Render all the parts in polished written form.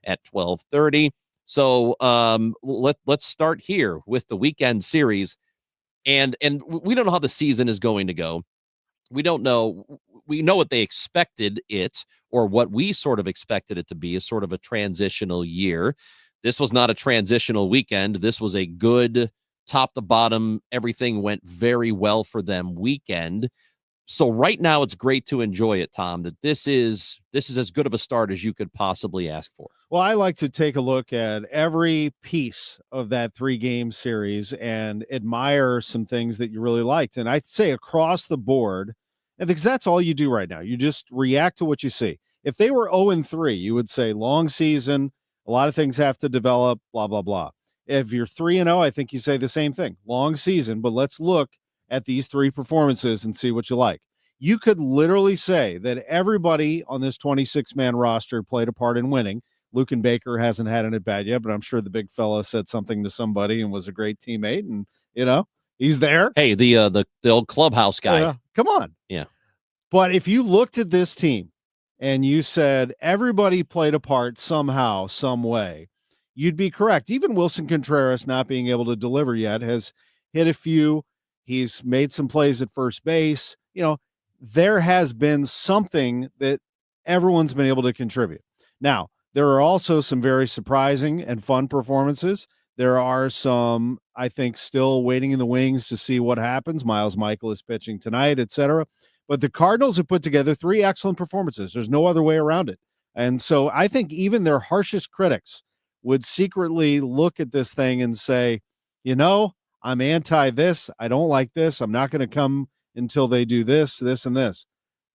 at 12:30. So let's start here with the weekend series. And we don't know how the season is going to go. We don't know. We know what they expected it, or what we sort of expected it to be, is sort of a transitional year. This was not a transitional weekend. This was a good top to bottom, everything went very well for them weekend. So right now it's great to enjoy it, Tom, that this is as good of a start as you could possibly ask for. Well, I like to take a look at every piece of that 3-game series and admire some things that you really liked. And I'd say across the board, and because that's all you do right now, you just react to what you see. If they were 0-3, you would say long season, a lot of things have to develop, blah, blah, blah. If you're 3-0, I think you say the same thing, long season, but let's look at these 3 performances and see what you like. You could literally say that everybody on this 26-man roster played a part in winning. Luken Baker hasn't had an at-bat yet, but I'm sure the big fella said something to somebody and was a great teammate, and, he's there. Hey, the old clubhouse guy. Come on. Yeah. But if you looked at this team and you said everybody played a part somehow, some way, you'd be correct. Even Wilson Contreras, not being able to deliver yet, has hit a few. He's made some plays at first base. There has been something that everyone's been able to contribute. Now, there are also some very surprising and fun performances. There are some, I think, still waiting in the wings to see what happens. Miles Michael is pitching tonight, etc. But the Cardinals have put together 3 excellent performances. There's no other way around it. And so I think even their harshest critics would secretly look at this thing and say, I'm anti this. I don't like this. I'm not going to come until they do this, this, and this.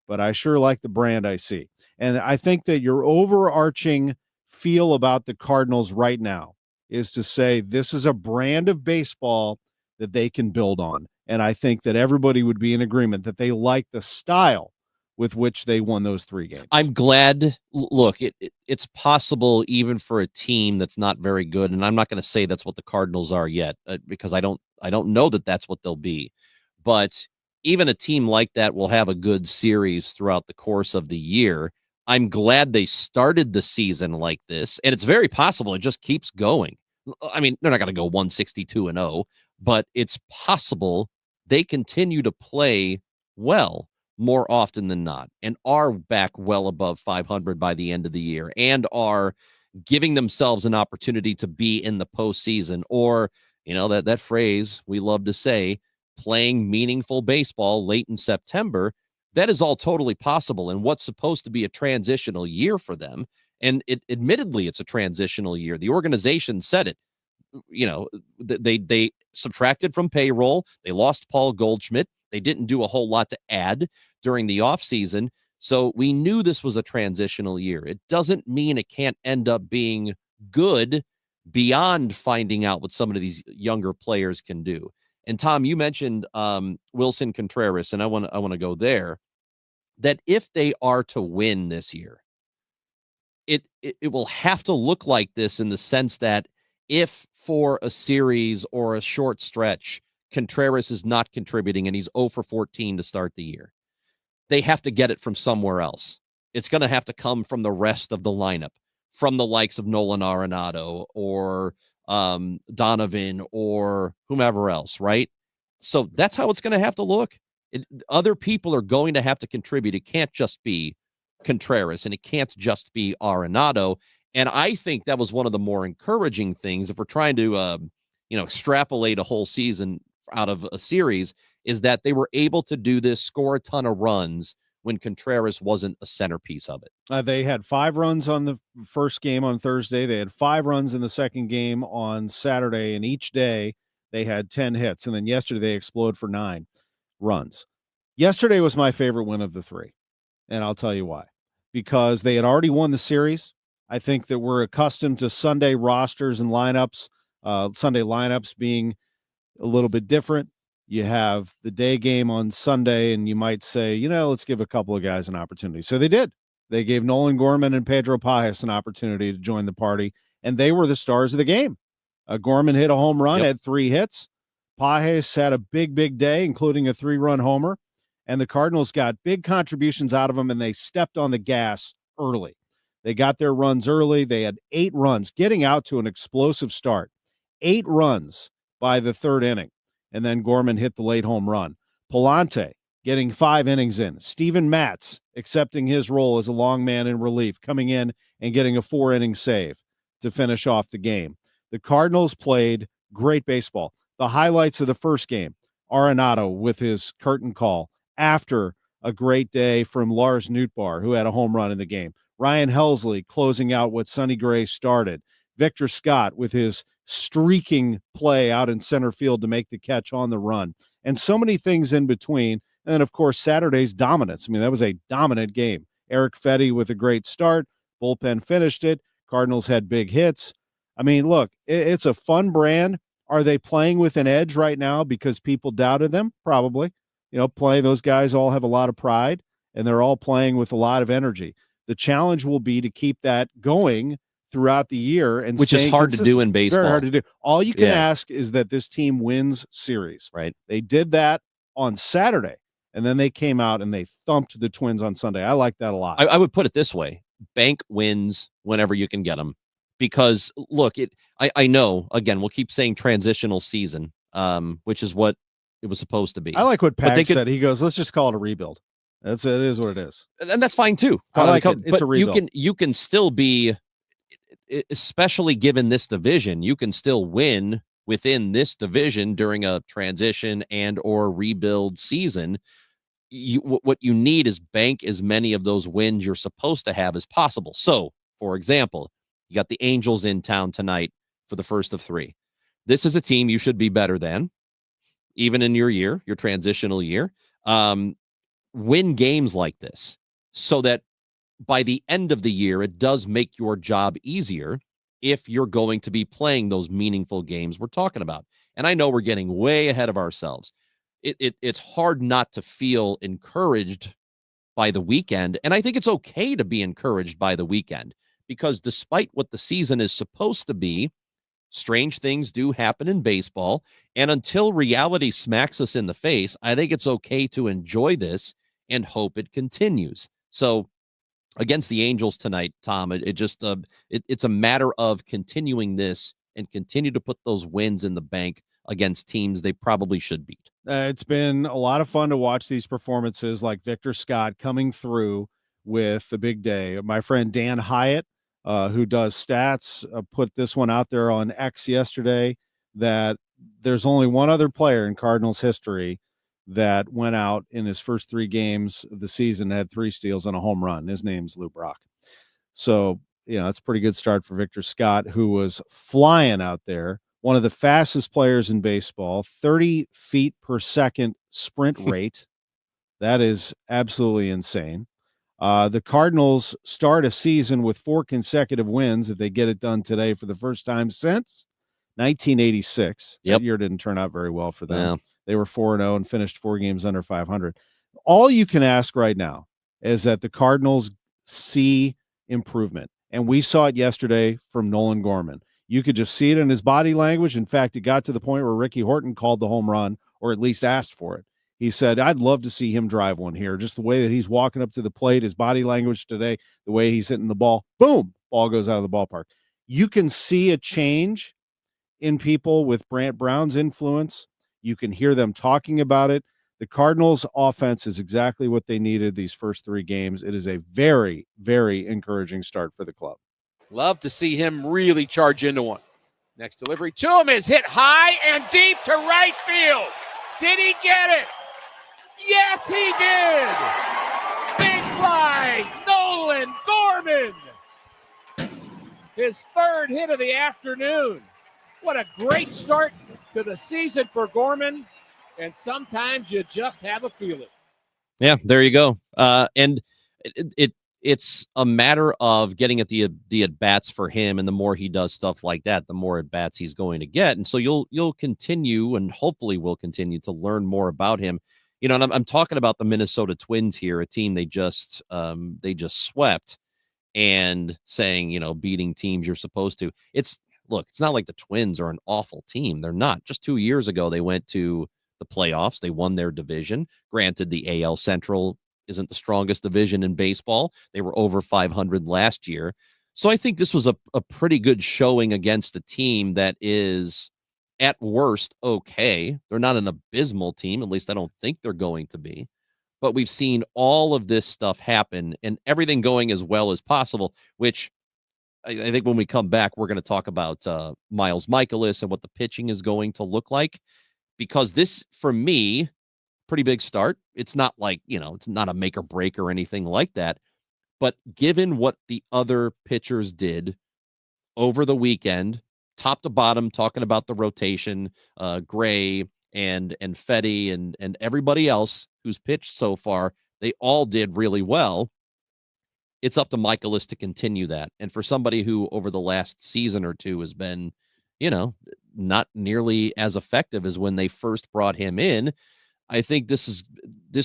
But I sure like the brand I see. And I think that your overarching feel about the Cardinals right now is to say this is a brand of baseball that they can build on. And I think that everybody would be in agreement that they like the style with which they won those 3 games. I'm glad. Look, it's possible even for a team that's not very good, and I'm not going to say that's what the Cardinals are yet, because I don't know that that's what they'll be. But even a team like that will have a good series throughout the course of the year. I'm glad they started the season like this, and it's very possible it just keeps going. I mean, they're not going to go 162-0, but it's possible they continue to play well more often than not and are back well above 500 by the end of the year and are giving themselves an opportunity to be in the postseason, or, that phrase we love to say, playing meaningful baseball late in September. That is all totally possible in what's supposed to be a transitional year for them. And admittedly, it's a transitional year. The organization said it. They subtracted from payroll. They lost Paul Goldschmidt. They didn't do a whole lot to add during the offseason. So we knew this was a transitional year. It doesn't mean it can't end up being good beyond finding out what some of these younger players can do. And Tom, you mentioned Wilson Contreras, and I want to go there. That if they are to win this year, it will have to look like this, in the sense that if for a series or a short stretch Contreras is not contributing and he's 0 for 14 to start the year, they have to get it from somewhere else. It's going to have to come from the rest of the lineup, from the likes of Nolan Arenado or Donovan or whomever else, right? So that's how it's going to have to look. Other people are going to have to contribute. It can't just be Contreras, and it can't just be Arenado. And I think that was one of the more encouraging things, if we're trying to extrapolate a whole season out of a series, is that they were able to do this, score a ton of runs when Contreras wasn't a centerpiece of it. They had 5 runs on the first game on Thursday. They had 5 runs in the second game on Saturday, and each day they had 10 hits. And then yesterday they exploded for 9 runs. Yesterday was my favorite win of the 3, and I'll tell you why. Because they had already won the series. I think that we're accustomed to Sunday rosters and lineups, Sunday lineups being a little bit different. You have the day game on Sunday, and you might say, let's give a couple of guys an opportunity. So they did. They gave Nolan Gorman and Pedro Pajes an opportunity to join the party, and they were the stars of the game. Gorman hit a home run, had 3 hits. Pajes had a big, big day, including a 3-run homer, and the Cardinals got big contributions out of them, and they stepped on the gas early. They got their runs early. They had 8 runs, getting out to an explosive start. 8 runs by the third inning. And then Gorman hit the late home run. Palante getting 5 innings in. Steven Matz accepting his role as a long man in relief, coming in and getting a 4-inning save to finish off the game. The Cardinals played great baseball. The highlights of the first game, Arenado with his curtain call after a great day from Lars Nootbaar, who had a home run in the game. Ryan Helsley closing out what Sonny Gray started. Victor Scott with his streaking play out in center field to make the catch on the run. And so many things in between. And then, of course, Saturday's dominance. I mean, that was a dominant game. Eric Fetty with a great start. Bullpen finished it. Cardinals had big hits. I mean, look, it's a fun brand. Are they playing with an edge right now because people doubted them? Probably. Those guys all have a lot of pride, and they're all playing with a lot of energy. The challenge will be to keep that going throughout the year, and which is hard to do in baseball. Very hard to do. All you can ask is that this team wins series. Right. They did that on Saturday, and then they came out and they thumped the Twins on Sunday. I like that a lot. I would put it this way. Bank wins whenever you can get them. Because, look, I know, again, we'll keep saying transitional season, which is what it was supposed to be. I like what Pat said. He goes, let's just call it a rebuild. It is what it is. And that's fine, too. I like it. It's a rebuild. You can still be, especially given this division, you can still win within this division during a transition and or rebuild season. What you need is bank as many of those wins you're supposed to have as possible. So, for example, you got the Angels in town tonight for the first of 3. This is a team you should be better than, even in your transitional year. Win games like this so that by the end of the year, it does make your job easier if you're going to be playing those meaningful games we're talking about. And I know we're getting way ahead of ourselves. It's hard not to feel encouraged by the weekend. And I think it's okay to be encouraged by the weekend. Because despite what the season is supposed to be, strange things do happen in baseball. And until reality smacks us in the face, I think it's okay to enjoy this and hope it continues. So against the Angels tonight, Tom, it's a matter of continuing this and continue to put those wins in the bank against teams they probably should beat. It's been a lot of fun to watch these performances like Victor Scott coming through with the big day. My friend Dan Hyatt, who does stats, put this one out there on X yesterday that there's only one other player in Cardinals history that went out in his first 3 games of the season, had 3 steals and a home run. His name's Lou Brock. So, that's a pretty good start for Victor Scott, who was flying out there. One of the fastest players in baseball, 30 feet per second sprint rate. That is absolutely insane. The Cardinals start a season with 4 consecutive wins if they get it done today for the first time since 1986. Yep. That year didn't turn out very well for them. Yeah. They were 4-0 and finished 4 games under 500. All you can ask right now is that the Cardinals see improvement. And we saw it yesterday from Nolan Gorman. You could just see it in his body language. In fact, it got to the point where Ricky Horton called the home run, or at least asked for it. He said, I'd love to see him drive one here. Just the way that he's walking up to the plate, his body language today, the way he's hitting the ball, boom, ball goes out of the ballpark. You can see a change in people with Brant Brown's influence. You can hear them talking about it. The Cardinals' offense is exactly what they needed these first 3 games. It is a very, very encouraging start for the club. Love to see him really charge into one. Next delivery to him is hit high and deep to right field. Did he get it? Yes, he did. Big fly, Nolan Gorman. His 3rd hit of the afternoon. What a great start to the season for Gorman. And sometimes you just have a feeling. Yeah, there you go. And it's a matter of getting at the at-bats for him, and the more he does stuff like that, the more at-bats he's going to get. And so you'll continue, and hopefully will continue to learn more about him. And I'm talking about the Minnesota Twins here, a team they just swept, and saying, beating teams you're supposed to. It's not like the Twins are an awful team. They're not. Just 2 years ago, they went to the playoffs. They won their division. Granted, the AL Central isn't the strongest division in baseball. They were over 500 last year. So I think this was a pretty good showing against a team that is at worst okay. They're not an abysmal team. At least I don't think they're going to be. But we've seen all of this stuff happen and everything going as well as possible, which I think when we come back, we're going to talk about Miles Michaelis and what the pitching is going to look like. Because this, for me, pretty big start. It's not like, it's not a make or break or anything like that. But given what the other pitchers did over the weekend, top to bottom, talking about the rotation, Gray and Fetty and everybody else who's pitched so far, they all did really well. It's up to Michaelis to continue that. And for somebody who over the last season or two has been, not nearly as effective as when they first brought him in, I think this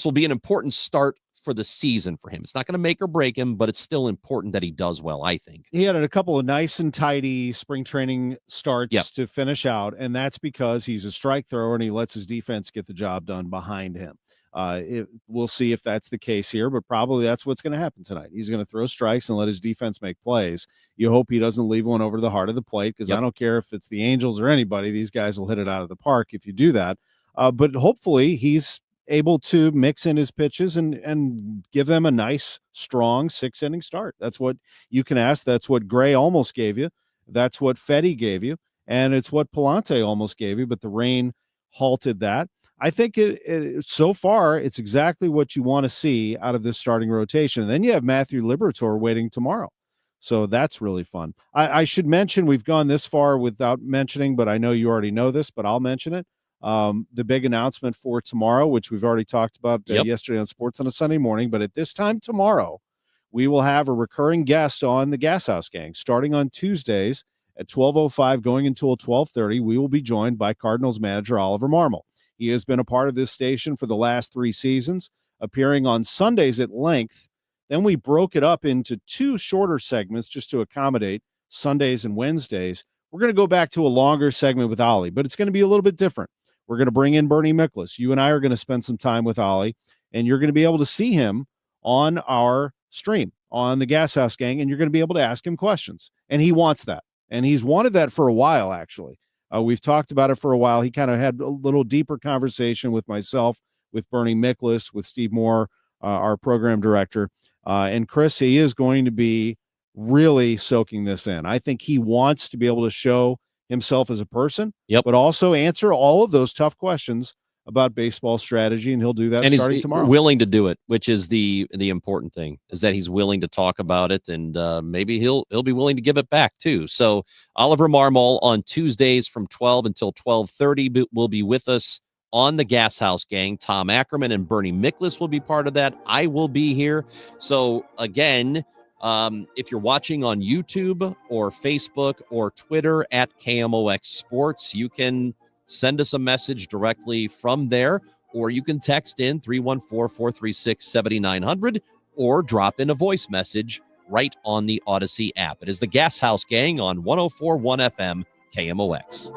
will be an important start for the season for him. It's not going to make or break him, but it's still important that he does well, I think. He had a couple of nice and tidy spring training starts to finish out, and that's because he's a strike thrower and he lets his defense get the job done behind him. We'll see if that's the case here, but probably that's what's going to happen tonight. He's going to throw strikes and let his defense make plays. You hope he doesn't leave one over the heart of the plate, because I don't care if it's the Angels or anybody. These guys will hit it out of the park if you do that. But hopefully he's able to mix in his pitches and give them a nice, strong 6-inning start. That's what you can ask. That's what Gray almost gave you. That's what Fetty gave you. And it's what Palante almost gave you, but the rain halted that. I think so far, it's exactly what you want to see out of this starting rotation. And then you have Matthew Liberatore waiting tomorrow. So that's really fun. I should mention, we've gone this far without mentioning, but I know you already know this, but I'll mention it. The big announcement for tomorrow, which we've already talked about yesterday on Sports on a Sunday Morning, but at this time tomorrow, we will have a recurring guest on the Gashouse Gang starting on Tuesdays at 12:05 going until 12:30. We will be joined by Cardinals manager Oliver Marmol. He has been a part of this station for the last 3 seasons, appearing on Sundays at length. Then we broke it up into 2 shorter segments just to accommodate Sundays and Wednesdays. We're going to go back to a longer segment with Ollie, but it's going to be a little bit different. We're going to bring in Bernie Miklasz. You and I are going to spend some time with Ollie, and you're going to be able to see him on our stream on the Gashouse Gang, and you're going to be able to ask him questions. And he wants that. And he's wanted that for a while, actually. We've talked about it for a while. He kind of had a little deeper conversation with myself, with Bernie Miklasz, with Steve Moore, our program director. And Chris, he is going to be really soaking this in. I think he wants to be able to show himself as a person, but also answer all of those tough questions about baseball strategy, and he'll do that starting tomorrow. He's willing to do it, which is the important thing, is that he's willing to talk about it, and maybe he'll be willing to give it back too. So Oliver Marmol on Tuesdays from 12 until 12:30 will be with us on the Gashouse Gang. Tom Ackerman and Bernie Miklasz will be part of that. I will be here. So again, if you're watching on YouTube or Facebook or Twitter at KMOX Sports, you can send us a message directly from there, or you can text in 314-436-7900 or drop in a voice message right on the Odyssey app. It is the Gashouse Gang on 104.1 FM KMOX.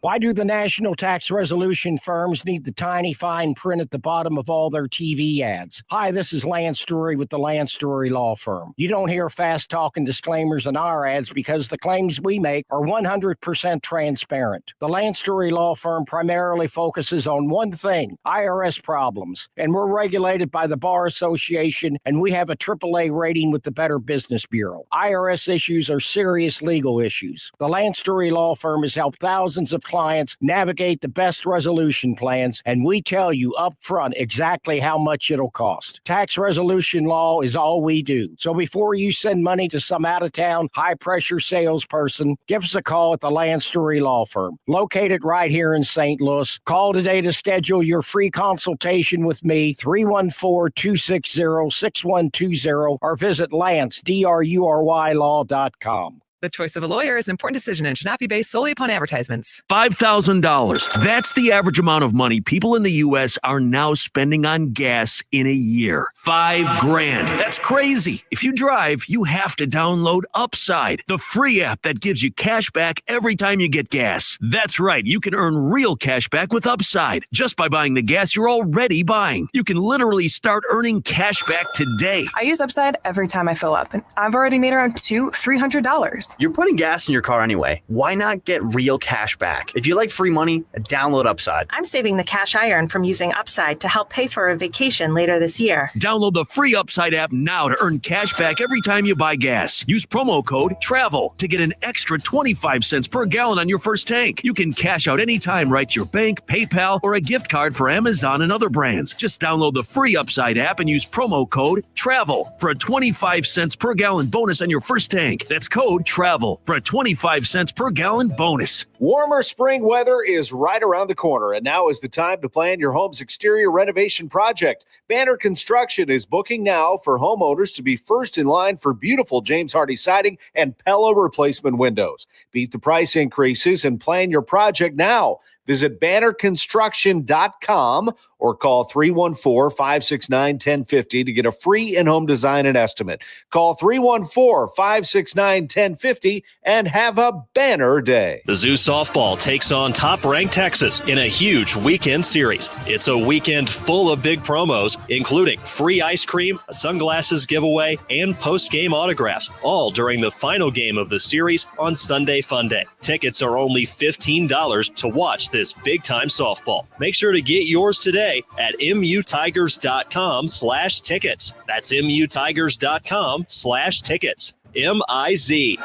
Why do the national tax resolution firms need the tiny fine print at the bottom of all their TV ads? Hi, this is Lance Drury with the Lance Drury Law Firm. You don't hear fast-talking disclaimers in our ads because the claims we make are 100% transparent. The Lance Drury Law Firm primarily focuses on one thing, IRS problems, and we're regulated by the Bar Association, and we have a AAA rating with the Better Business Bureau. IRS issues are serious legal issues. The Lance Drury Law Firm has helped thousands of clients navigate the best resolution plans, and we tell you up front exactly how much it'll cost. Tax resolution law is all we do. So before you send money to some out-of-town, high-pressure salesperson, give us a call at the Lance Drury Law Firm, located right here in St. Louis. Call today to schedule your free consultation with me, 314-260-6120, or visit LanceDruryLaw.com. The choice of a lawyer is an important decision and should not be based solely upon advertisements. $5,000. That's the average amount of money people in the U.S. are now spending on gas in a year. $5,000. That's crazy. If you drive, you have to download Upside, the free app that gives you cash back every time you get gas. That's right. You can earn real cash back with Upside just by buying the gas you're already buying. You can literally start earning cash back today. I use Upside every time I fill up, and I've already made around $300. You're putting gas in your car anyway. Why not get real cash back? If you like free money, download Upside. I'm saving the cash I earn from using Upside to help pay for a vacation later this year. Download the free Upside app now to earn cash back every time you buy gas. Use promo code TRAVEL to get an extra 25 cents per gallon on your first tank. You can cash out anytime right to your bank, PayPal, or a gift card for Amazon and other brands. Just download the free Upside app and use promo code TRAVEL for a 25 cents per gallon bonus on your first tank. That's code TRAVEL for a 25 cents per gallon bonus. Warmer spring weather is right around the corner, and now is the time to plan your home's exterior renovation project. Banner Construction is booking now for homeowners to be first in line for beautiful James Hardy siding and Pella replacement windows. Beat the price increases and plan your project now. Visit bannerconstruction.com or call 314-569-1050 to get a free in-home design and estimate. Call 314-569-1050 and have a banner day. The Zoo softball takes on top-ranked Texas in a huge weekend series. It's a weekend full of big promos, including free ice cream, a sunglasses giveaway, and post-game autographs, all during the final game of the series on Sunday Funday. Tickets are only $15 to watch this big-time softball. Make sure to get yours today at mutigers.com/tickets. That's mutigers.com/tickets. MIZ.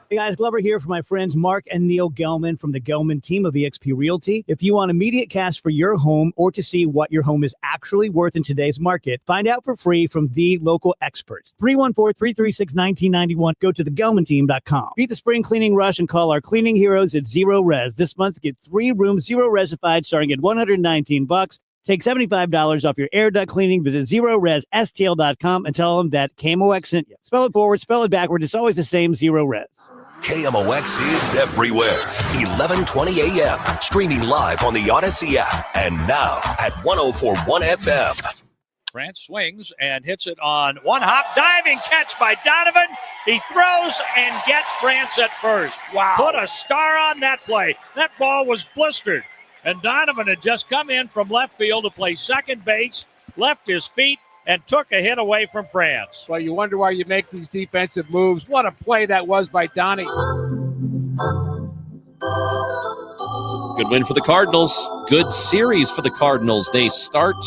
Hey guys, Glover here for my friends Mark and Neil Gelman from the Gelman team of eXp Realty. If you want immediate cash for your home or to see what your home is actually worth in today's market, find out for free from the local experts. 314-336-1991. Go to thegelmanteam.com. Beat the spring cleaning rush and call our cleaning heroes at Zero Res. This month, get 3 rooms Zero Resified starting at $119. Take $75 off your air duct cleaning. Visit ZeroResSTL.com and tell them that KMOX sent you. Spell it forward, spell it backward. It's always the same, Zero Res. KMOX is everywhere. 1120 a.m. Streaming live on the Odyssey app. And now at 104.1 FM. France swings and hits it on one hop. Diving catch by Donovan. He throws and gets France at first. Wow. Put a star on that play. That ball was blistered. And Donovan had just come in from left field to play second base, left his feet, and took a hit away from France. Well, you wonder why you make these defensive moves. What a play that was by Donnie. Good win for the Cardinals. Good series for the Cardinals. They start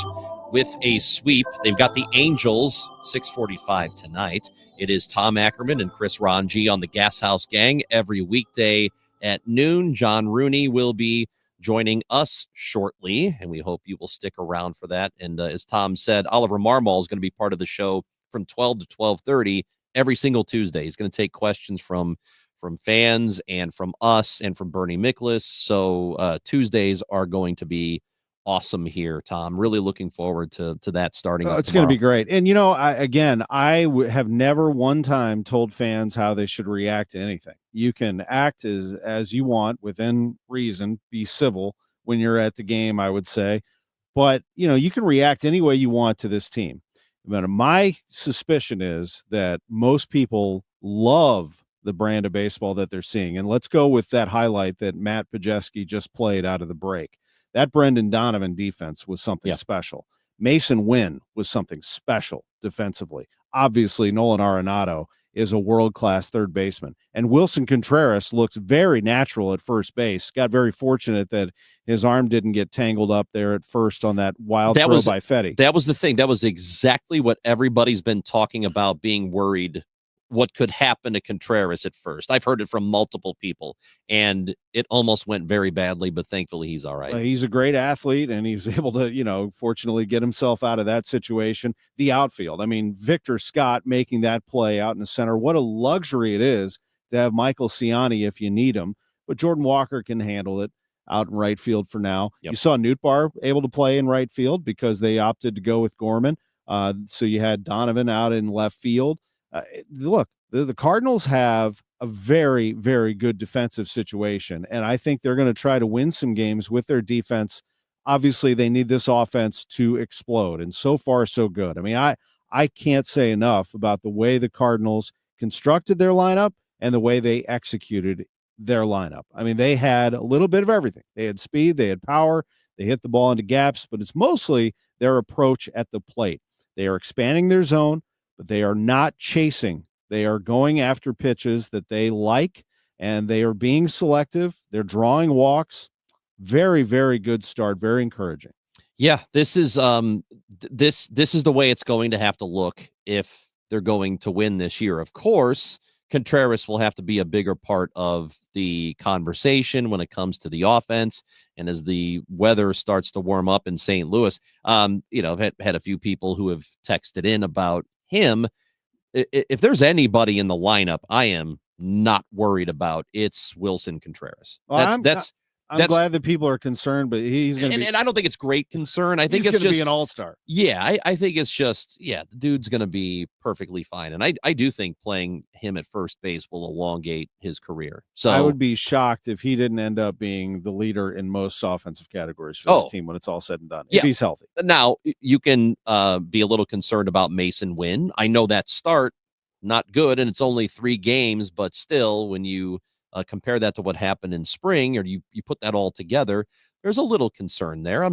with a sweep. They've got the Angels, 6:45 tonight. It is Tom Ackerman and Chris Ranji on the Gashouse Gang every weekday at noon. John Rooney will be joining us shortly, and we hope you will stick around for that. And as Tom said, Oliver Marmol is going to be part of the show from 12 to 12:30 every single Tuesday. He's going to take questions from fans and from us and from Bernie Miklasz. So Tuesdays are going to be awesome here, Tom. Really looking forward to that starting. It's going to be great. And, I have never one time told fans how they should react to anything. You can act as you want within reason, be civil when you're at the game, I would say. But, you can react any way you want to this team. But my suspicion is that most people love the brand of baseball that they're seeing. And let's go with that highlight that Matt Pajeski just played out of the break. That Brendan Donovan defense was something special. Mason Wynn was something special defensively. Obviously, Nolan Arenado is a world-class third baseman. And Wilson Contreras looked very natural at first base. Got very fortunate that his arm didn't get tangled up there at first on that wild throw by Fetty. That was the thing. That was exactly what everybody's been talking about, being worried what could happen to Contreras at first. I've heard it from multiple people, and it almost went very badly, but thankfully he's all right. He's a great athlete, and he was able to, fortunately get himself out of that situation. The outfield, Victor Scott making that play out in the center. What a luxury it is to have Michael Ciani if you need him, but Jordan Walker can handle it out in right field for now. Yep. You saw Nootbaar able to play in right field because they opted to go with Gorman. So you had Donovan out in left field. Look, The Cardinals have a very, very good defensive situation, and I think they're going to try to win some games with their defense. Obviously, they need this offense to explode, and so far, so good. I mean, I can't say enough about the way the Cardinals constructed their lineup and the way they executed their lineup. I mean, they had a little bit of everything. They had speed, they had power, they hit the ball into gaps, but it's mostly their approach at the plate. They are expanding their zone, but they are not chasing. They are going after pitches that they like, and they are being selective. They're drawing walks. Very, very good start. Very encouraging. Yeah, this is this is the way it's going to have to look if they're going to win this year. Of course, Contreras will have to be a bigger part of the conversation when it comes to the offense. And as the weather starts to warm up in St. Louis, I've had a few people who have texted in about him. If there's anybody in the lineup I am not worried about, it's Wilson Contreras. I'm glad that people are concerned, but he's going to be. And I don't think it's great concern. I think he's it's going to just be an all-star. Yeah, I think it's just, the dude's going to be perfectly fine. And I do think playing him at first base will elongate his career. So I would be shocked if he didn't end up being the leader in most offensive categories for this team when it's all said and done, if he's healthy. Now, you can be a little concerned about Mason Wynn. I know that start, not good, and it's only 3 games, but still, when you compare that to what happened in spring, or you put that all together, there's a little concern there.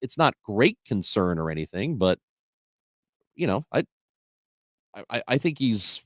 It's not great concern or anything, but I think he's,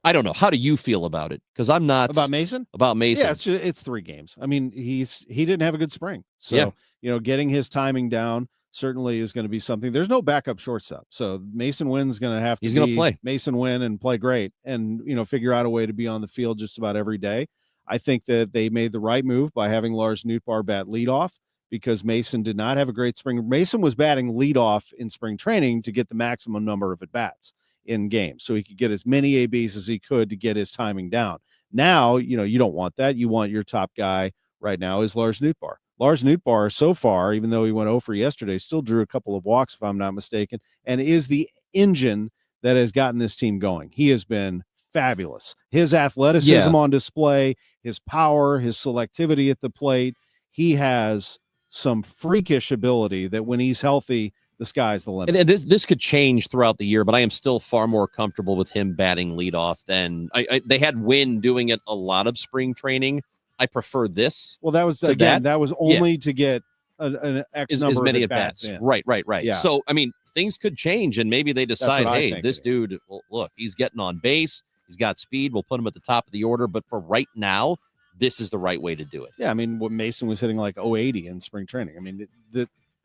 I don't know. How do you feel about it? Because I'm not about Mason. Yeah, it's 3 games. I mean, he didn't have a good spring, so getting his timing down certainly is going to be something. There's no backup shortstop, so Mason Wynn's going to have to. He's going to play Mason Wynn and play great, and figure out a way to be on the field just about every day. I think that they made the right move by having Lars Nootbaar bat leadoff, because Mason did not have a great spring. Mason was batting leadoff in spring training to get the maximum number of at bats in games, so he could get as many ABs as he could to get his timing down. Now, you don't want that. You want your top guy right now is Lars Nootbaar. Lars Nootbaar, so far, even though he went 0 for yesterday, still drew a couple of walks, if I'm not mistaken, and is the engine that has gotten this team going. He has been fabulous. His athleticism on display, his power, his selectivity at the plate. He has some freakish ability that when he's healthy, the sky's the limit. And this could change throughout the year, but I am still far more comfortable with him batting leadoff than they had Wynn doing it a lot of spring training. I prefer this. Well, that was that was only to get an X number as many of at-bats. Right. Yeah. So, I mean, things could change, and maybe they decide, hey, this dude, well, look, he's getting on base. He's got speed. We'll put him at the top of the order. But for right now, this is the right way to do it. Yeah, I mean, what Mason was hitting like 080 in spring training. I mean,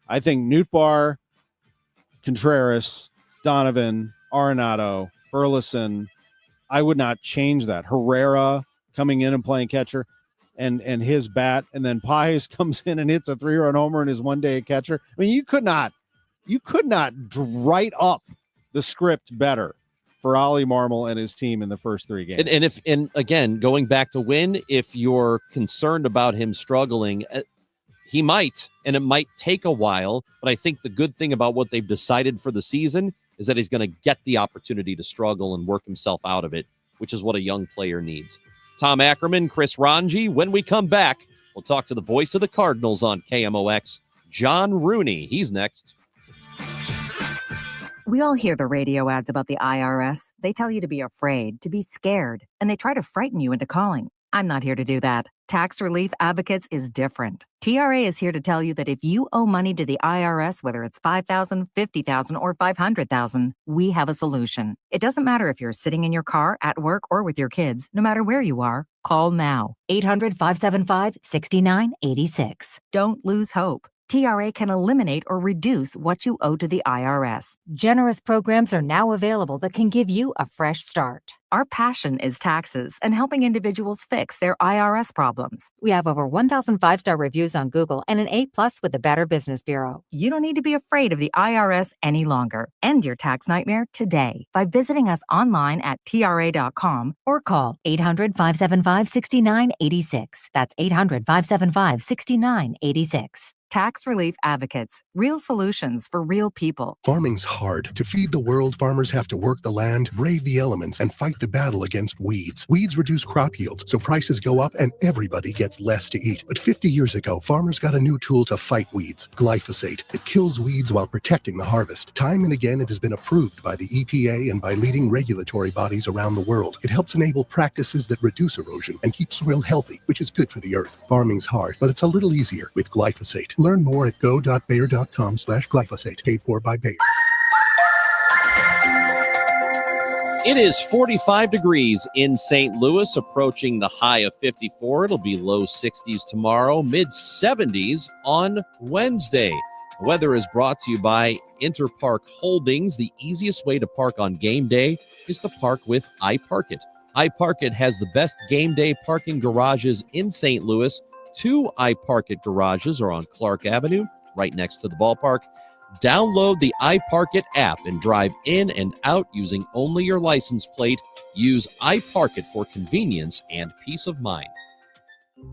I think Nootbaar, Contreras, Donovan, Arenado, Burleson, I would not change that. Herrera coming in and playing catcher. And his bat, and then Pies comes in and hits a 3-run homer and is one day a catcher. I mean, you could not write up the script better for Ollie Marmol and his team in the first 3 games. And again, going back to Wynn, if you're concerned about him struggling, he might, and it might take a while. But I think the good thing about what they've decided for the season is that he's going to get the opportunity to struggle and work himself out of it, which is what a young player needs. Tom Ackerman, Chris Ranji. When we come back, we'll talk to the voice of the Cardinals on KMOX, John Rooney. He's next. We all hear the radio ads about the IRS. They tell you to be afraid, to be scared, and they try to frighten you into calling. I'm not here to do that. Tax Relief Advocates is different. TRA is here to tell you that if you owe money to the IRS, whether it's $5,000, $50,000, or $500,000, we have a solution. It doesn't matter if you're sitting in your car, at work, or with your kids. No matter where you are, call now. 800-575-6986. Don't lose hope. TRA can eliminate or reduce what you owe to the IRS. Generous programs are now available that can give you a fresh start. Our passion is taxes and helping individuals fix their IRS problems. We have over 1,000 5-star reviews on Google and an A+ with the Better Business Bureau. You don't need to be afraid of the IRS any longer. End your tax nightmare today by visiting us online at TRA.com or call 800-575-6986. That's 800-575-6986. Tax Relief Advocates. Real solutions for real people. Farming's hard. To feed the world, farmers have to work the land, brave the elements, and fight the battle against weeds. Weeds reduce crop yields, so prices go up and everybody gets less to eat. But 50 years ago, farmers got a new tool to fight weeds, glyphosate. It kills weeds while protecting the harvest. Time and again, it has been approved by the EPA and by leading regulatory bodies around the world. It helps enable practices that reduce erosion and keep soil healthy, which is good for the earth. Farming's hard, but it's a little easier with glyphosate. Learn more at go.bayer.com/glyphosate. Paid for by Bayer. It is 45 degrees in St. Louis, approaching the high of 54. It'll be low 60s tomorrow, mid 70s on Wednesday. The weather is brought to you by Interpark Holdings. The easiest way to park on game day is to park with iParkit. iParkit has the best game day parking garages in St. Louis. 2 iParkit garages are on Clark Avenue, right next to the ballpark. Download the iParkit app and drive in and out using only your license plate. Use iParkit for convenience and peace of mind.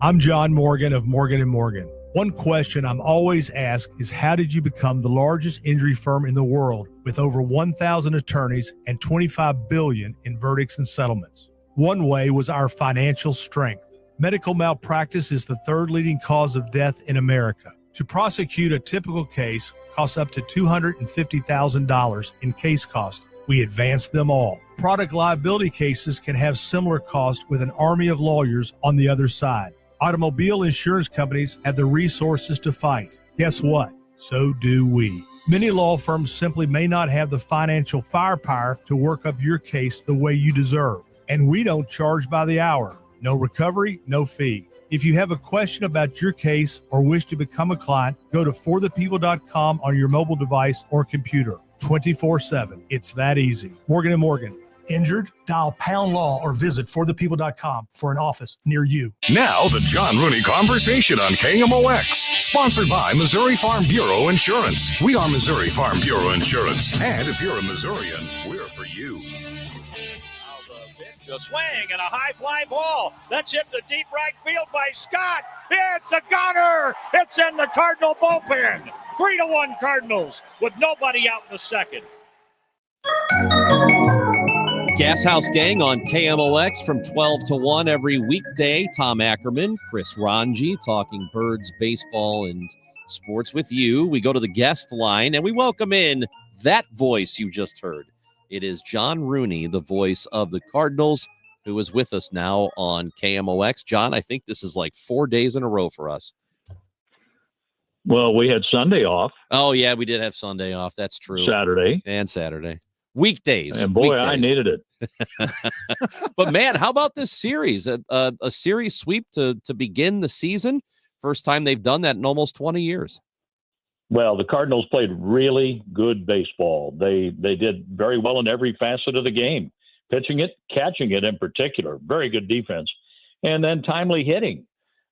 I'm John Morgan of Morgan & Morgan. One question I'm always asked is, how did you become the largest injury firm in the world with over 1,000 attorneys and $25 billion in verdicts and settlements? One way was our financial strength. Medical malpractice is the 3rd leading cause of death in America. To prosecute a typical case costs up to $250,000 in case cost. We advance them all. Product liability cases can have similar costs with an army of lawyers on the other side. Automobile insurance companies have the resources to fight. Guess what? So do we. Many law firms simply may not have the financial firepower to work up your case the way you deserve. And we don't charge by the hour. No recovery, no fee. If you have a question about your case or wish to become a client, go to forthepeople.com on your mobile device or computer. 24/7. It's that easy. Morgan & Morgan. Injured? Dial pound law or visit forthepeople.com for an office near you. Now the John Rooney Conversation on KMOX. Sponsored by Missouri Farm Bureau Insurance. We are Missouri Farm Bureau Insurance. And if you're a Missourian, we're for you. A swing and a high fly ball. That's hit to deep right field by Scott. It's a gunner. It's in the Cardinal bullpen. 3-1 Cardinals with nobody out in the second. Gashouse Gang on KMOX from 12 to 1 every weekday. Tom Ackerman, Chris Ranji, talking birds, baseball, and sports with you. We go to the guest line, and we welcome in that voice you just heard. It is John Rooney, the voice of the Cardinals, who is with us now on KMOX. John, I think this is like 4 days in a row for us. Well, we had Sunday off. Oh, yeah, we did have Sunday off. That's true. Saturday. And Saturday. Weekdays. And boy, I needed it. But, man, how about this series? A series sweep to begin the season? First time they've done that in almost 20 years. Well, the Cardinals played really good baseball. They did very well in every facet of the game, pitching it, catching it in particular. Very good defense. And then timely hitting,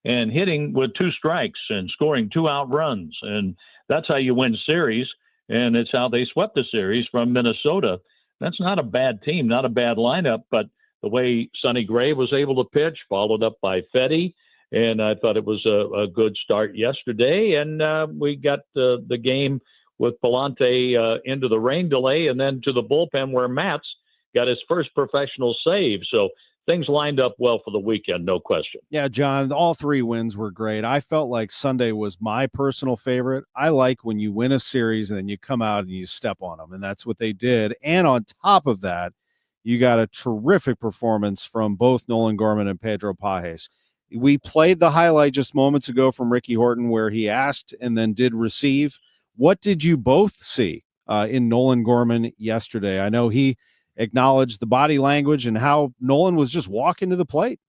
and hitting with 2 strikes and scoring 2 out runs. And that's how you win series. And it's how they swept the series from Minnesota. That's not a bad team, not a bad lineup, but the way Sonny Gray was able to pitch, followed up by Fetty. And I thought it was a good start yesterday. And we got the game with Palante into the rain delay and then to the bullpen where Matz got his first professional save. So things lined up well for the weekend, no question. Yeah, John, all 3 wins were great. I felt like Sunday was my personal favorite. I like when you win a series and then you come out and you step on them, and that's what they did. And on top of that, you got a terrific performance from both Nolan Gorman and Pedro Pages. We played the highlight just moments ago from Ricky Horton where he asked and then did receive. What did you both see in Nolan Gorman yesterday? I know he acknowledged the body language and how Nolan was just walking to the plate.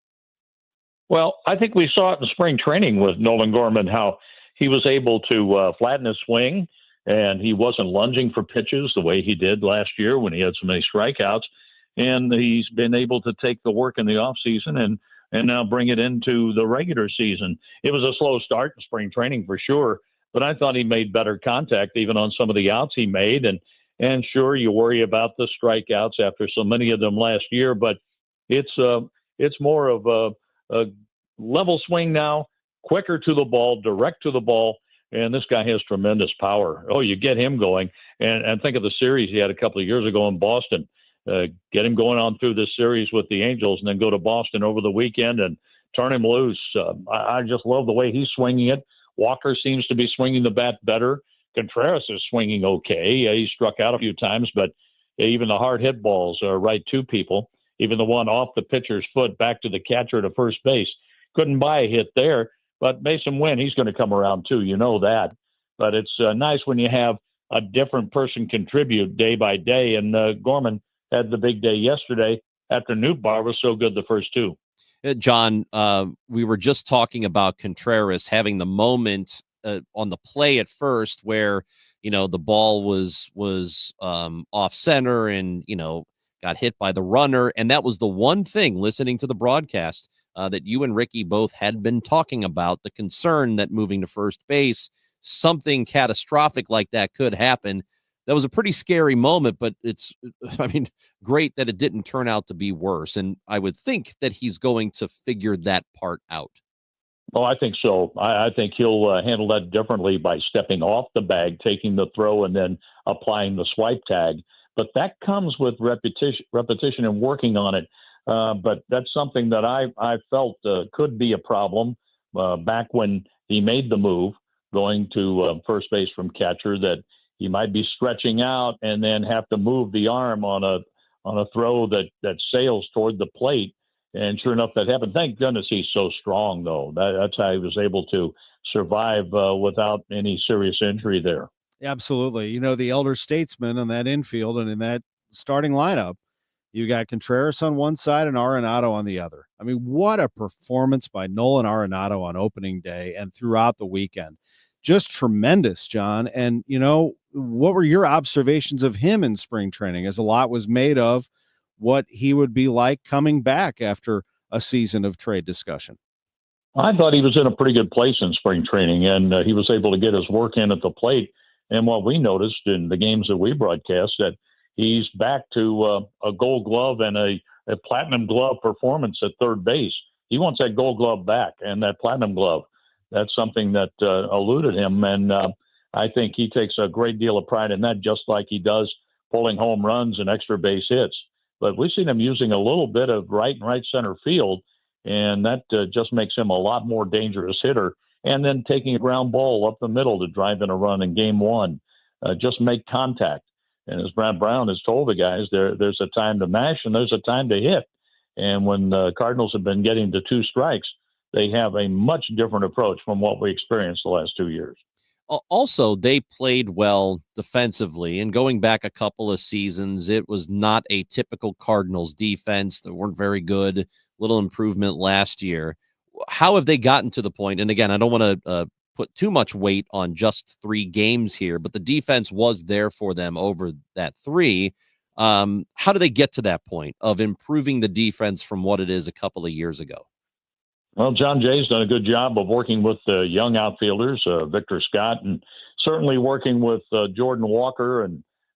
Well, I think we saw it in spring training with Nolan Gorman, how he was able to flatten his swing, and he wasn't lunging for pitches the way he did last year when he had so many strikeouts. And he's been able to take the work in the offseason and now bring it into the regular season. It was a slow start in spring training for sure, but I thought he made better contact even on some of the outs he made. And sure, you worry about the strikeouts after so many of them last year, but it's more of a level swing now, quicker to the ball, direct to the ball. and this guy has tremendous power. Oh, you get him going, and think of the series he had a couple of years ago in Boston. Get him going on through this series with the Angels, and then go to Boston over the weekend and turn him loose. I just love the way he's swinging it. Walker seems to be swinging the bat better. Contreras is swinging okay. He struck out a few times, but even the hard hit balls are right to people. Even the one off the pitcher's foot back to the catcher to first base. Couldn't buy a hit there, but Mason Wynn, he's going to come around too. You know that. But it's nice when you have a different person contribute day by day. And Gorman had the big day yesterday after Nootbaar was so good the first two. John, we were just talking about Contreras having the moment on the play at first where, the ball was off center and, got hit by the runner. And that was the one thing, listening to the broadcast, that you and Ricky both had been talking about, the concern that moving to first base, something catastrophic like that could happen. That was a pretty scary moment, but great that it didn't turn out to be worse. And I would think that he's going to figure that part out. Oh, I think so. I think he'll handle that differently by stepping off the bag, taking the throw, and then applying the swipe tag. But that comes with repetition and working on it. But that's something that I felt could be a problem back when he made the move, going to first base from catcher, that he might be stretching out and then have to move the arm on a throw that sails toward the plate. And sure enough, that happened. Thank goodness he's so strong, though. That's how he was able to survive without any serious injury there. Absolutely. The elder statesman on that infield and in that starting lineup, you got Contreras on one side and Arenado on the other. I mean, what a performance by Nolan Arenado on opening day and throughout the weekend. Just tremendous, John. And, what were your observations of him in spring training, as a lot was made of what he would be like coming back after a season of trade discussion? I thought he was in a pretty good place in spring training, and he was able to get his work in at the plate. And what we noticed in the games that we broadcast, that he's back to a Gold Glove and a Platinum Glove performance at third base. He wants that Gold Glove back and that Platinum Glove. That's something that eluded him, and I think he takes a great deal of pride in that, just like he does pulling home runs and extra base hits. But we've seen him using a little bit of right and right center field, and that just makes him a lot more dangerous hitter. And then taking a ground ball up the middle to drive in a run in game one, just make contact. And as Brad Brown has told the guys, there's a time to mash and there's a time to hit. And when the Cardinals have been getting to two strikes, they have a much different approach from what we experienced the last 2 years. Also, they played well defensively, and going back a couple of seasons, it was not a typical Cardinals defense. They weren't very good. Little improvement last year. How have they gotten to the point? And again, I don't want to put too much weight on just 3 games here, but the defense was there for them over that 3. How do they get to that point of improving the defense from what it is a couple of years ago? Well, John Jay's done a good job of working with the young outfielders, Victor Scott, and certainly working with Jordan Walker,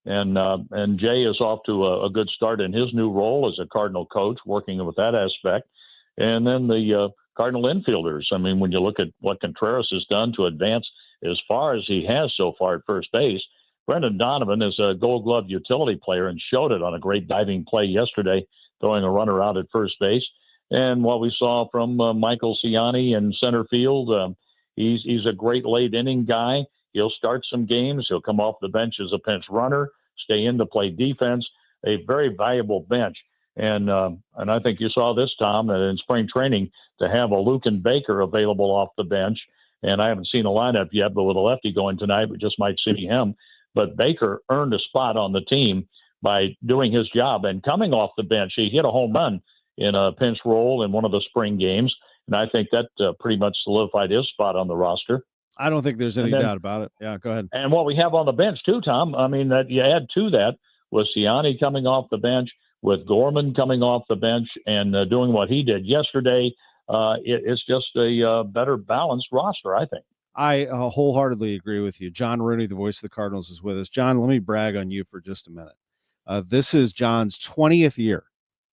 and Jay is off to a good start in his new role as a Cardinal coach, working with that aspect. And then the Cardinal infielders. I mean, when you look at what Contreras has done to advance as far as he has so far at first base, Brendan Donovan is a Gold Glove utility player and showed it on a great diving play yesterday, throwing a runner out at first base. And what we saw from Michael Ciani in center field, he's a great late inning guy. He'll start some games. He'll come off the bench as a pinch runner, stay in to play defense. A very valuable bench. And I think you saw this, Tom, in spring training, to have a Lucan Baker available off the bench. And I haven't seen a lineup yet, but with a lefty going tonight, we just might see him. But Baker earned a spot on the team by doing his job. And coming off the bench, he hit a home run in a pinch roll in one of the spring games. And I think that pretty much solidified his spot on the roster. I don't think there's any doubt about it. Yeah, go ahead. And what we have on the bench too, Tom, I mean, that you add to that was Ciani coming off the bench, with Gorman coming off the bench and doing what he did yesterday. It's just a better balanced roster, I think. I wholeheartedly agree with you. John Rooney, the voice of the Cardinals, is with us. John, let me brag on you for just a minute. This is John's 20th year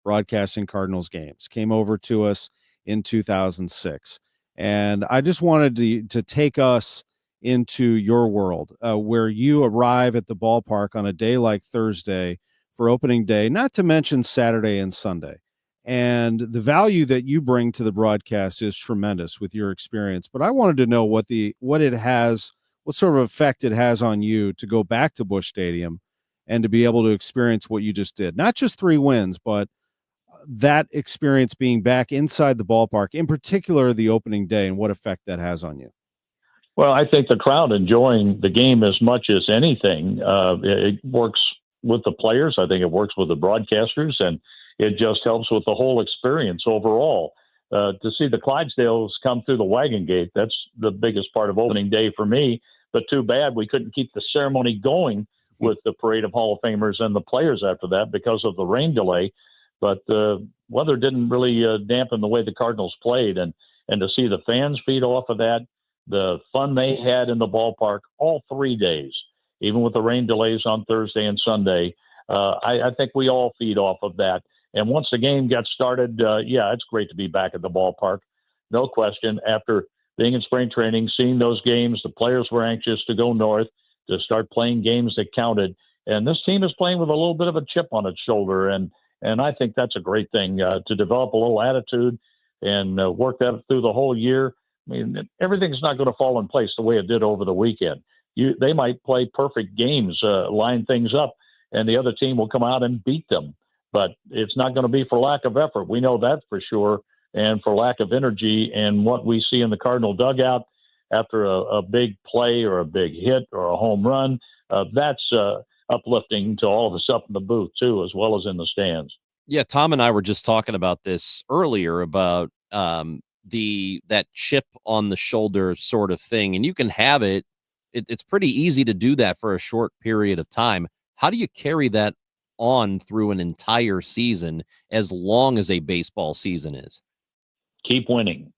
broadcasting Cardinals games. Came over to us in 2006. And I just wanted to take us into your world, where you arrive at the ballpark on a day like Thursday for opening day, not to mention Saturday and Sunday. And the value that you bring to the broadcast is tremendous with your experience. But I wanted to know what sort of effect it has on you to go back to Busch Stadium and to be able to experience what you just did. Not just 3 wins, but that experience being back inside the ballpark, in particular the opening day, and what effect that has on you. Well, I think the crowd enjoying the game as much as anything. It works with the players. I think it works with the broadcasters, and it just helps with the whole experience overall. To see the Clydesdales come through the wagon gate, that's the biggest part of opening day for me. But too bad we couldn't keep the ceremony going with the parade of Hall of Famers and the players after that because of the rain delay. But the weather didn't really dampen the way the Cardinals played. And to see the fans feed off of that, the fun they had in the ballpark all 3 days, even with the rain delays on Thursday and Sunday, I think we all feed off of that. And once the game got started, it's great to be back at the ballpark. No question. After being in spring training, seeing those games, the players were anxious to go north, to start playing games that counted. And this team is playing with a little bit of a chip on its shoulder. And I think that's a great thing, to develop a little attitude and work that through the whole year. I mean, everything's not going to fall in place the way it did over the weekend. They might play perfect games, line things up, and the other team will come out and beat them. But it's not going to be for lack of effort. We know that for sure, and for lack of energy. And what we see in the Cardinal dugout after a big play or a big hit or a home run, that's uplifting to all of us up in the booth too, as well as in the stands. Yeah, Tom and I were just talking about this earlier about that chip on the shoulder sort of thing, and you can have it. It's pretty easy to do that for a short period of time. How do you carry that on through an entire season, as long as a baseball season is? Keep winning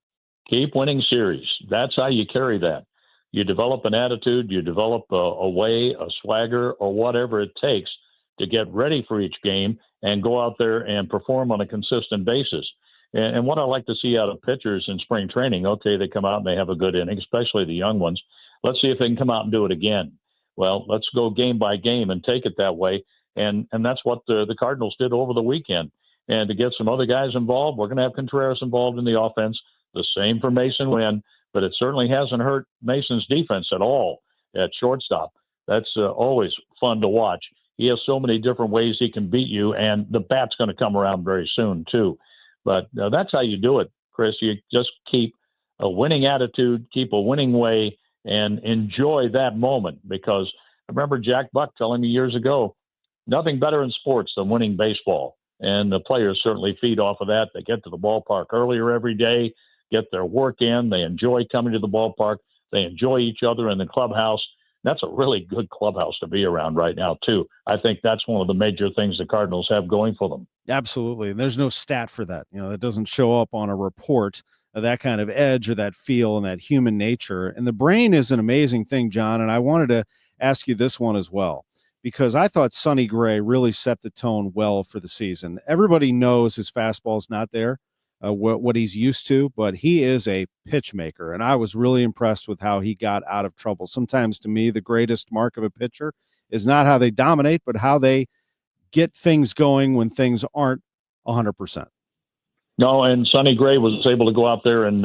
series. That's how you carry that. You develop an attitude, you develop a way, a swagger, or whatever it takes to get ready for each game and go out there and perform on a consistent basis. And what I like to see out of pitchers in spring training, okay, they come out and they have a good inning, especially the young ones. Let's see if they can come out and do it again. Well, let's go game by game and take it that way. And that's what the Cardinals did over the weekend. And to get some other guys involved, we're going to have Contreras involved in the offense. The same for Mason Wynn, but it certainly hasn't hurt Mason's defense at all at shortstop. That's always fun to watch. He has so many different ways he can beat you, and the bat's going to come around very soon too. But that's how you do it, Chris. You just keep a winning attitude, keep a winning way, and enjoy that moment. Because I remember Jack Buck telling me years ago, nothing better in sports than winning baseball. And the players certainly feed off of that. They get to the ballpark earlier every day, get their work in. They enjoy coming to the ballpark. They enjoy each other in the clubhouse. That's a really good clubhouse to be around right now, too. I think that's one of the major things the Cardinals have going for them. Absolutely. And there's no stat for that. That doesn't show up on a report, that kind of edge or that feel and that human nature. And the brain is an amazing thing, John. And I wanted to ask you this one as well, because I thought Sonny Gray really set the tone well for the season. Everybody knows his fastball's not there, what he's used to, but he is a pitch maker. And I was really impressed with how he got out of trouble. Sometimes, to me, the greatest mark of a pitcher is not how they dominate, but how they get things going when things aren't 100%. No, and Sonny Gray was able to go out there and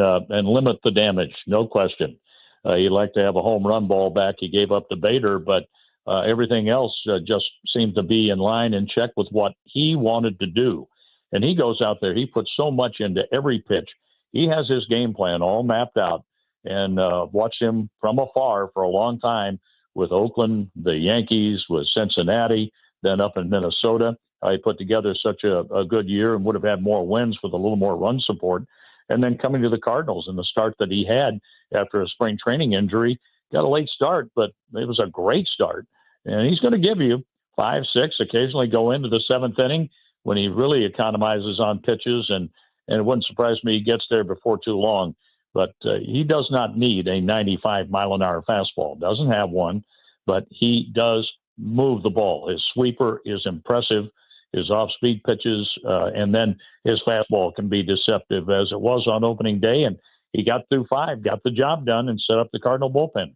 limit the damage, no question. He'd like to have a home run ball back. He gave up the Bader, but everything else just seemed to be in line and check with what he wanted to do. And he goes out there. He puts so much into every pitch. He has his game plan all mapped out. And watched him from afar for a long time with Oakland, the Yankees, with Cincinnati, then up in Minnesota. He put together such a good year and would have had more wins with a little more run support. And then coming to the Cardinals and the start that he had after a spring training injury, got a late start, but it was a great start. And he's going to give you 5, 6, occasionally go into the 7th inning when he really economizes on pitches. And it wouldn't surprise me he gets there before too long. But he does not need a 95-mile-an-hour fastball. Doesn't have one, but he does move the ball. His sweeper is impressive. His off-speed pitches, and then his fastball can be deceptive, as it was on opening day. And he got through 5, got the job done, and set up the Cardinal bullpen.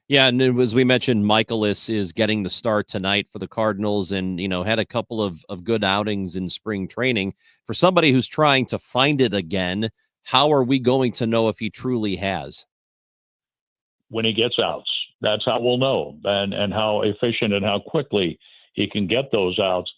Yeah, and as we mentioned, Michaelis is getting the start tonight for the Cardinals and, had a couple of good outings in spring training. For somebody who's trying to find it again, how are we going to know if he truly has? When he gets outs, that's how we'll know, and how efficient and how quickly he can get those outs.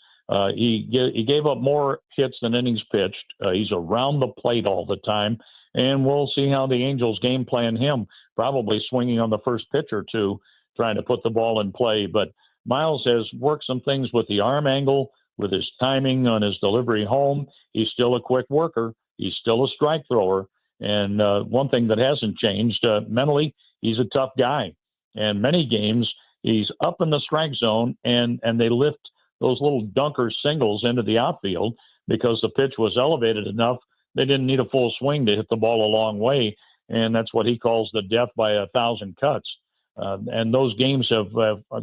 He gave up more hits than innings pitched. He's around the plate all the time, and we'll see how the Angels game plan him, probably swinging on the first pitch or two, trying to put the ball in play. But Miles has worked some things with the arm angle, with his timing on his delivery home. He's still a quick worker. He's still a strike thrower. And one thing that hasn't changed, mentally, he's a tough guy. And many games, he's up in the strike zone, and they lift those little dunker singles into the outfield because the pitch was elevated enough. They didn't need a full swing to hit the ball a long way. And that's what he calls the death by 1,000 cuts. And those games have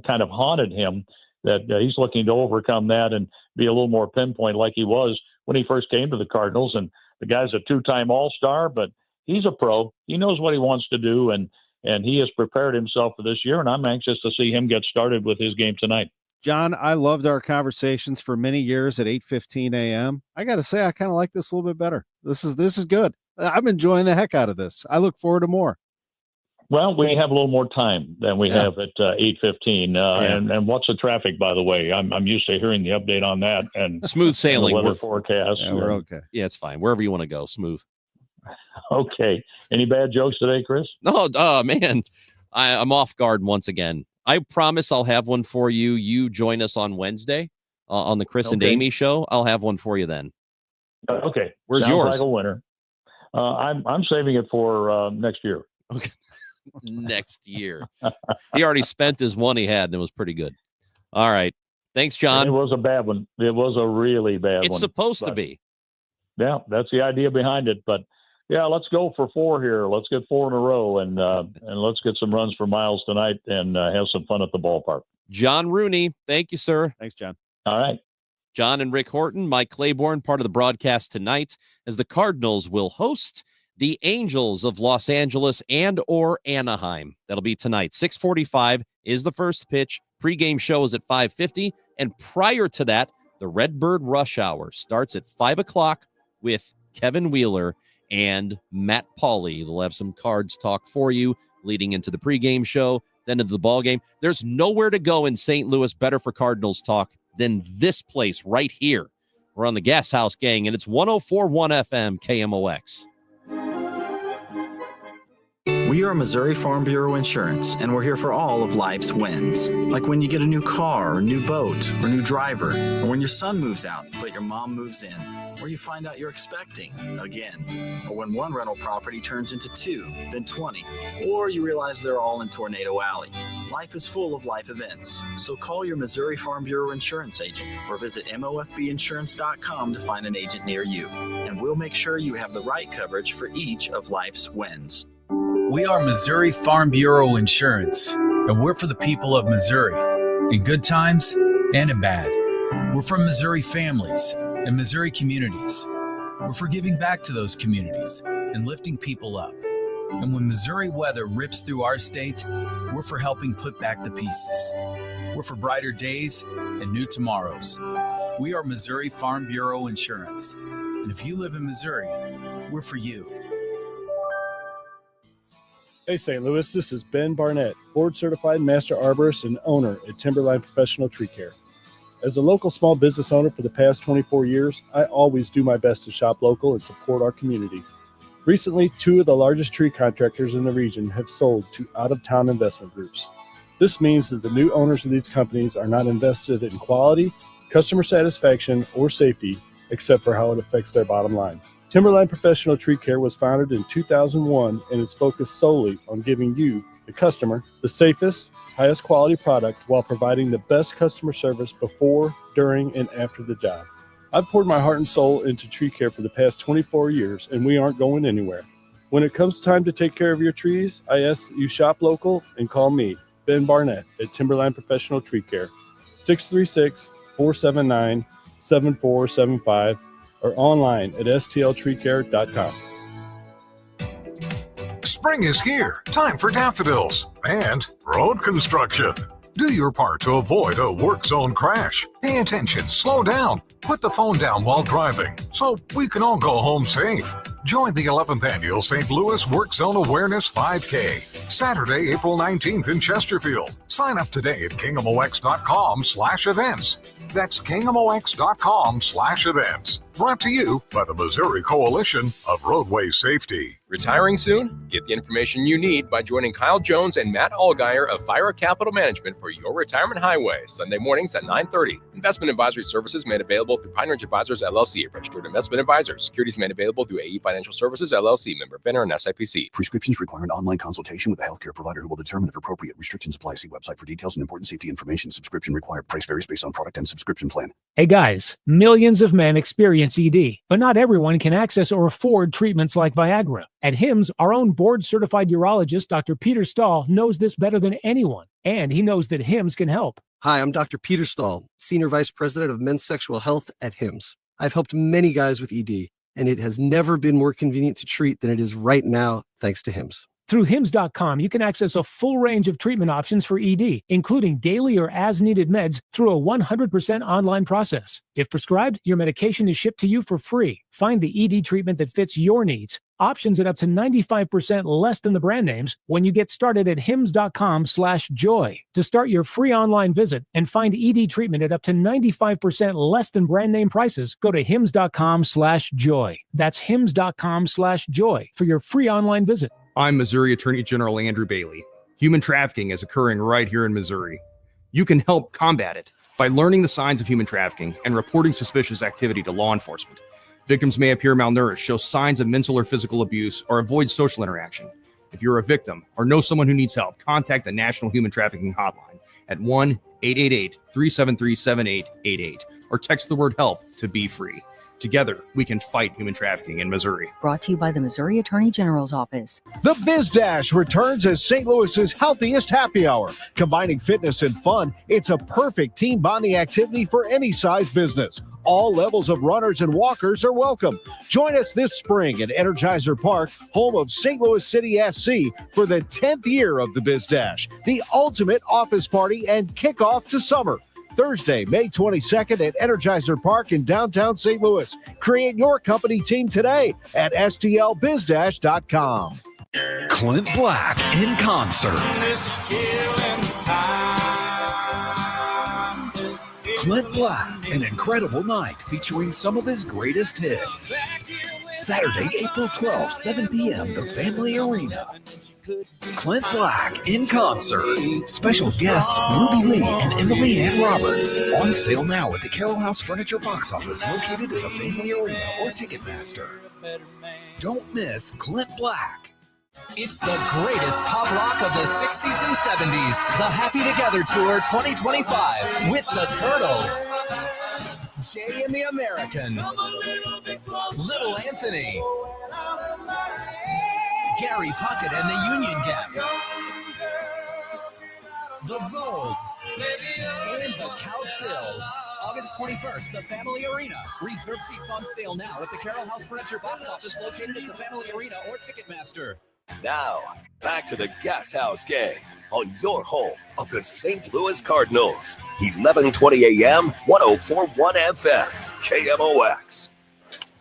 kind of haunted him, that he's looking to overcome that and be a little more pinpoint like he was when he first came to the Cardinals. And the guy's a two-time All-Star, but he's a pro. He knows what he wants to do, and he has prepared himself for this year, and I'm anxious to see him get started with his game tonight. John, I loved our conversations for many years at 8:15 a.m. I got to say, I kind of like this a little bit better. This is good. I'm enjoying the heck out of this. I look forward to more. Well, we have a little more time than we have at 8:15. And what's the traffic, by the way? I'm used to hearing the update on that. And smooth sailing. And the weather forecast. Yeah, we're okay. Yeah, it's fine. Wherever you want to go, smooth. Okay. Any bad jokes today, Chris? No, man. I'm off guard once again. I promise I'll have one for you. You join us on Wednesday on the Chris and Amy show. I'll have one for you then. Okay. Where's Sounds yours? Like a winner. I'm saving it for next year. Okay. Next year. He already spent his one he had, and it was pretty good. All right. Thanks, John. And it was a bad one. It was a really bad one. It's supposed to be. Yeah, that's the idea behind it. But yeah, let's go for 4 here. Let's get 4 in a row, and let's get some runs for Miles tonight and have some fun at the ballpark. John Rooney, thank you, sir. Thanks, John. All right. John and Rick Horton, Mike Claiborne, part of the broadcast tonight, as the Cardinals will host the Angels of Los Angeles and or Anaheim. That'll be tonight. 6:45 is the first pitch. Pre-game show is at 5:50. And prior to that, the Redbird Rush Hour starts at 5 o'clock with Kevin Wheeler and Matt Pauley. They'll have some Cards talk for you leading into the pregame show, then into the ball game. There's nowhere to go in St. Louis better for Cardinals talk than this place right here. We're on the Gashouse Gang, and it's 104.1 FM KMOX. We are Missouri Farm Bureau Insurance, and we're here for all of life's wins. Like when you get a new car, or new boat, or new driver, or when your son moves out, but your mom moves in, or you find out you're expecting again, or when one rental property turns into 2, then 20, or you realize they're all in Tornado Alley. Life is full of life events, so call your Missouri Farm Bureau Insurance agent or visit mofbinsurance.com to find an agent near you, and we'll make sure you have the right coverage for each of life's wins. We are Missouri Farm Bureau Insurance, and we're for the people of Missouri, in good times and in bad. We're for Missouri families and Missouri communities. We're for giving back to those communities and lifting people up. And when Missouri weather rips through our state, we're for helping put back the pieces. We're for brighter days and new tomorrows. We are Missouri Farm Bureau Insurance, and if you live in Missouri, we're for you. Hey, St. Louis, this is Ben Barnett, board-certified master arborist and owner at Timberline Professional Tree Care. As a local small business owner for the past 24 years, I always do my best to shop local and support our community. Recently, 2 of the largest tree contractors in the region have sold to out-of-town investment groups. This means that the new owners of these companies are not invested in quality, customer satisfaction, or safety, except for how it affects their bottom line. Timberline Professional Tree Care was founded in 2001 and is focused solely on giving you, the customer, the safest, highest quality product while providing the best customer service before, during, and after the job. I've poured my heart and soul into tree care for the past 24 years, and we aren't going anywhere. When it comes time to take care of your trees, I ask that you shop local and call me, Ben Barnett, at Timberline Professional Tree Care, 636-479-7475, or online at stltreecare.com. Spring is here. Time for daffodils and road construction. Do your part to avoid a work zone crash. Pay attention, slow down, put the phone down while driving so we can all go home safe. Join the 11th Annual St. Louis Work Zone Awareness 5K, Saturday, April 19th in Chesterfield. Sign up today at kingmox.com/events. That's kingmox.com/events. Brought to you by the Missouri Coalition of Roadway Safety. Retiring soon? Get the information you need by joining Kyle Jones and Matt Allgeier of Fire Capital Management for your retirement highway, Sunday mornings at 9:30. Investment advisory services made available through Pine Ridge Advisors, LLC, a registered investment advisor. Securities made available through AE Financial Services, LLC, member FINRA and SIPC. Prescriptions require an online consultation with a healthcare provider who will determine if appropriate. Restrictions apply. See website for details and important safety information. Subscription required. Price varies based on product and subscription plan. Hey guys, millions of men experience ED, but not everyone can access or afford treatments like Viagra. At HIMSS, our own board-certified urologist, Dr. Peter Stahl, knows this better than anyone, and he knows that HIMSS can help. Hi, I'm Dr. Peter Stahl, Senior Vice President of Men's Sexual Health at HIMSS. I've helped many guys with ED, and it has never been more convenient to treat than it is right now, thanks to HIMSS. Through HIMSS.com, you can access a full range of treatment options for ED, including daily or as-needed meds through a 100% online process. If prescribed, your medication is shipped to you for free. Find the ED treatment that fits your needs. Options at up to 95% less than the brand names when you get started at hims.com/joy. To start your free online visit and find ED treatment at up to 95% less than brand name prices, go to hims.com/joy. That's hims.com/joy for your free online visit. I'm Missouri Attorney General Andrew Bailey. Human trafficking is occurring right here in Missouri. You can help combat it by learning the signs of human trafficking and reporting suspicious activity to law enforcement. Victims may appear malnourished, show signs of mental or physical abuse, or avoid social interaction. If you're a victim or know someone who needs help, contact the National Human Trafficking Hotline at 1-888-373-7888 or text the word HELP to be free. Together, we can fight human trafficking in Missouri. Brought to you by the Missouri Attorney General's Office. The Biz Dash returns as St. Louis's healthiest happy hour. Combining fitness and fun, it's a perfect team bonding activity for any size business. All levels of runners and walkers are welcome. Join us this spring at Energizer Park, home of St. Louis City SC, for the 10th year of the Biz Dash, the ultimate office party and kickoff to summer. Thursday, May 22nd at Energizer Park in downtown St. Louis. Create your company team today at stlbizdash.com. Clint Black in concert. Clint Black, an incredible night featuring some of his greatest hits. Saturday, April 12th, 7 p.m., the Family Arena. Clint Black in concert. Special guests Ruby Lee and Emily Ann Roberts. On sale now at the Carroll House Furniture box office located at the Family Arena or Ticketmaster. Don't miss Clint Black. It's the greatest pop rock of the 60s and 70s. The Happy Together Tour 2025 with the Turtles, Jay and the Americans, Little Anthony, Gary Puckett and the Union Gap, the Vogues, and the Cowsills. August 21st, the Family Arena. Reserve seats on sale now at the Carroll House Furniture box office located at the Family Arena or Ticketmaster. Now, back to the Gashouse Gang on your home of the St. Louis Cardinals. 11:20 a.m., 104.1 FM, KMOX.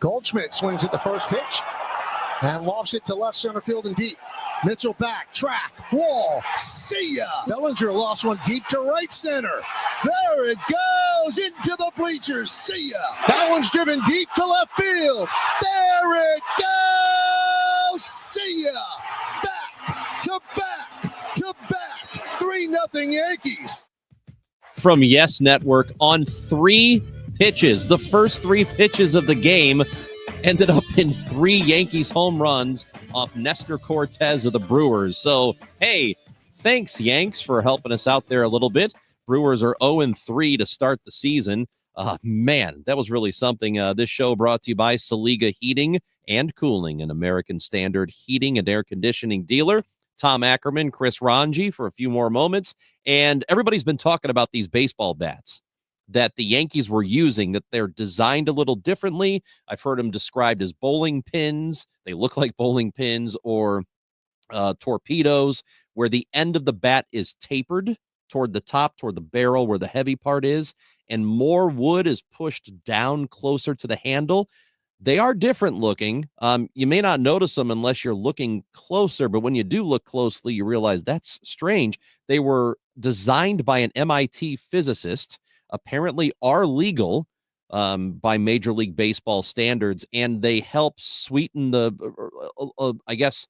Goldschmidt swings at the first pitch and lofts it to left center field and deep. Mitchell back, track, wall, see ya! Bellinger lost one deep to right center. There it goes into the bleachers, see ya! That one's driven deep to left field. There it goes, see ya! Back to back to back, 3-0 Yankees. From Yes Network on 3 pitches. The first 3 pitches of the game ended up in 3 Yankees home runs off Nestor Cortez of the Brewers. So, hey, thanks, Yanks, for helping us out there a little bit. Brewers are 0-3 to start the season. Man, that was really something. This show brought to you by Saliga Heating and Cooling, an American Standard heating and air conditioning dealer. Tom Ackerman, Chris Ranji for a few more moments. And everybody's been talking about these baseball bats that the Yankees were using, that they're designed a little differently. I've heard them described as bowling pins. They look like bowling pins, or torpedoes, where the end of the bat is tapered toward the top, toward the barrel where the heavy part is, and more wood is pushed down closer to the handle. They are different looking. You may not notice them unless you're looking closer, but when you do look closely, you realize that's strange. They were designed by an MIT physicist, apparently are legal by Major League Baseball standards, and they help sweeten I guess,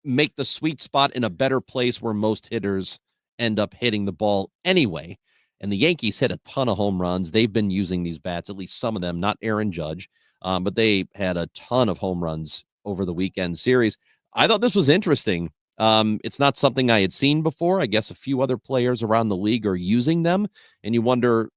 make the sweet spot in a better place where most hitters end up hitting the ball anyway. And the Yankees hit a ton of home runs. They've been using these bats, at least some of them, not Aaron Judge, but they had a ton of home runs over the weekend series. I thought this was interesting. It's not something I had seen before. I guess a few other players around the league are using them, and you wonder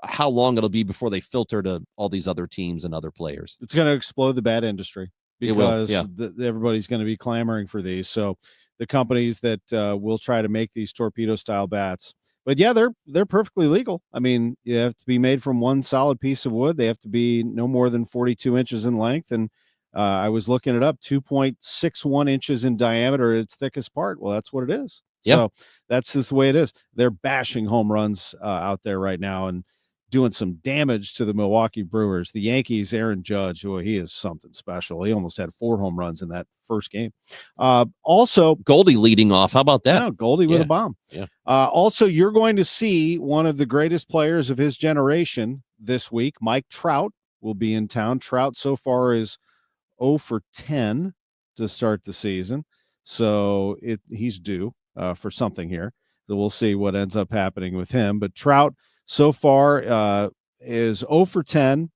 how long it'll be before they filter to all these other teams and other players. It's going to explode the bat industry because everybody's going to be clamoring for these. So the companies that will try to make these torpedo style bats, but yeah, they're perfectly legal. I mean, you have to be made from one solid piece of wood. They have to be no more than 42 inches in length. And I was looking it up, 2.61 inches in diameter at its thickest part. Well, that's what it is. Yep. So that's just the way it is. They're bashing home runs out there right now and doing some damage to the Milwaukee Brewers. The Yankees, Aaron Judge, he is something special. He almost had 4 home runs in that first game. Also, Goldie leading off. How about that? Yeah, Goldie with a bomb. Yeah. Also, you're going to see one of the greatest players of his generation this week. Mike Trout will be in town. Trout so far is 0 for 10 to start the season. So he's due for something here. So we'll see what ends up happening with him. But Trout so far is 0 for 10.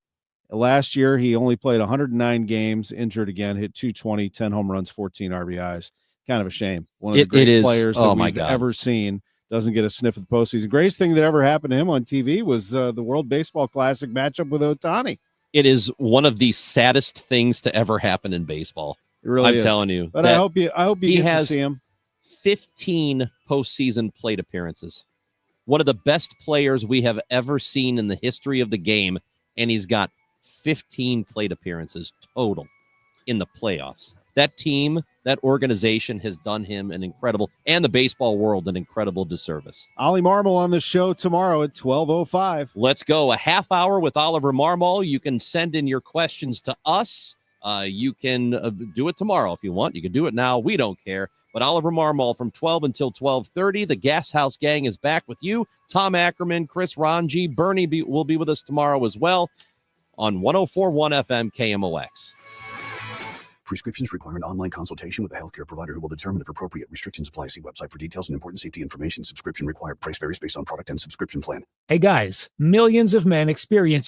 Last year, he only played 109 games, injured again, hit 220, 10 home runs, 14 RBIs. Kind of a shame. One of the great players that we've ever seen doesn't get a sniff of the postseason. Greatest thing that ever happened to him on TV was the World Baseball Classic matchup with Ohtani. It is one of the saddest things to ever happen in baseball. It really is. I'm telling you. But I hope you get to see him. 15 postseason plate appearances. One of the best players we have ever seen in the history of the game, and he's got 15 plate appearances total in the playoffs. That team, that organization has done him an incredible, and the baseball world, an incredible disservice. Ollie Marmol on the show tomorrow at 12:05. Let's go. A half hour with Oliver Marmol. You can send in your questions to us. You can do it tomorrow if you want. You can do it now. We don't care. But Oliver Marmol from 12 until 12:30. The Gashouse Gang is back with you. Tom Ackerman, Chris Ranji, Bernie will be with us tomorrow as well on 104.1 FM KMOX. Prescriptions require an online consultation with a healthcare provider who will determine if appropriate. Restrictions apply. See website for details and important safety information. Subscription required. Price varies based on product and subscription plan. Hey guys, millions of men experience